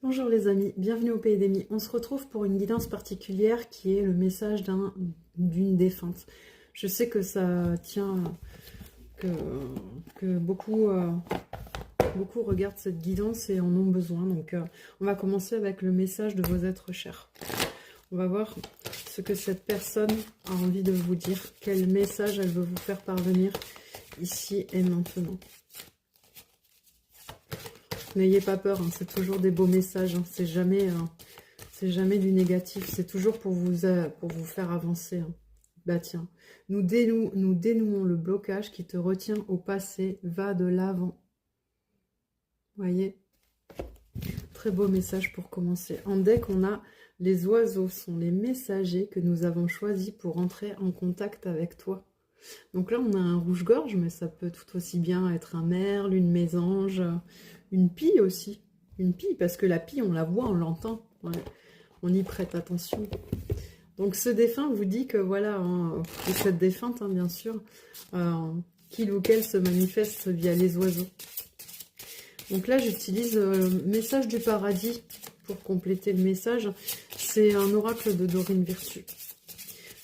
Bonjour les amis, bienvenue au Pays des Mi. On se retrouve pour une guidance particulière qui est le message d'une défunte. Je sais que ça tient, que beaucoup regardent cette guidance et en ont besoin. Donc on va commencer avec le message de vos êtres chers. On va voir ce que cette personne a envie de vous dire, quel message elle veut vous faire parvenir ici et maintenant. N'ayez pas peur, hein, c'est toujours des beaux messages, hein, c'est jamais du négatif, c'est toujours pour vous faire avancer. Hein. Bah tiens, nous dénouons le blocage qui te retient au passé, va de l'avant. Voyez, très beau message pour commencer. En deck, on a les oiseaux sont les messagers que nous avons choisis pour entrer en contact avec toi. Donc là, on a un rouge-gorge, mais ça peut tout aussi bien être un merle, une mésange, une pie aussi. Une pie, parce que la pie, on la voit, on l'entend. Ouais. On y prête attention. Donc ce défunt vous dit que voilà, hein, et cette défunte, hein, bien sûr, qu'il ou qu'elle se manifeste via les oiseaux. Donc là, j'utilise message du paradis pour compléter le message. C'est un oracle de Dorine Virtue.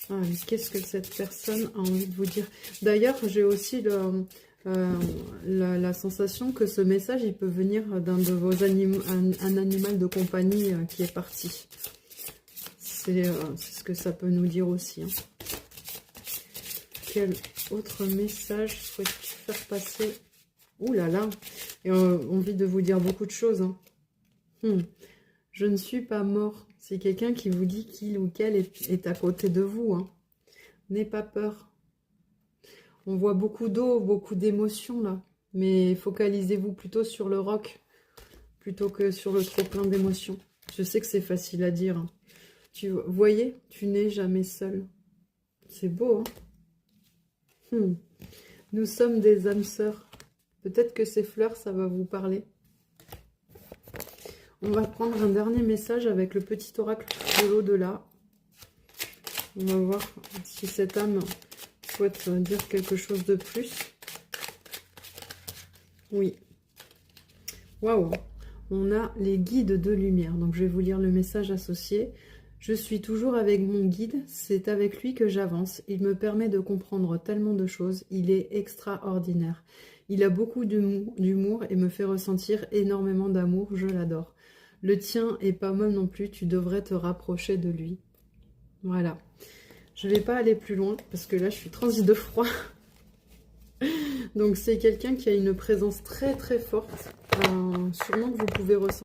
Ah, qu'est-ce que cette personne a envie de vous dire? D'ailleurs, j'ai aussi la sensation que ce message, il peut venir d'un de vos animaux, un animal de compagnie qui est parti. C'est ce que ça peut nous dire aussi. Hein. Quel autre message souhaites-tu faire passer? Ouh là là, et envie de vous dire beaucoup de choses. Hein. Je ne suis pas mort. C'est quelqu'un qui vous dit qu'il ou qu'elle est à côté de vous. Hein. N'ayez pas peur. On voit beaucoup d'eau, beaucoup d'émotions là. Mais focalisez-vous plutôt sur le roc, plutôt que sur le trop-plein d'émotions. Je sais que c'est facile à dire. Hein. Vous voyez, tu n'es jamais seul. C'est beau, hein. Nous sommes des âmes sœurs. Peut-être que ces fleurs, ça va vous parler. On va prendre un dernier message avec le petit oracle de l'au-delà. On va voir si cette âme souhaite dire quelque chose de plus. Oui. Waouh. On a les guides de lumière. Donc, je vais vous lire le message associé. Je suis toujours avec mon guide. C'est avec lui que j'avance. Il me permet de comprendre tellement de choses. Il est extraordinaire. Il a beaucoup d'humour et me fait ressentir énormément d'amour. Je l'adore. Le tien est pas mal non plus. Tu devrais te rapprocher de lui. Voilà. Je ne vais pas aller plus loin parce que là, je suis transie de froid. Donc, c'est quelqu'un qui a une présence très très forte. Sûrement que vous pouvez ressentir.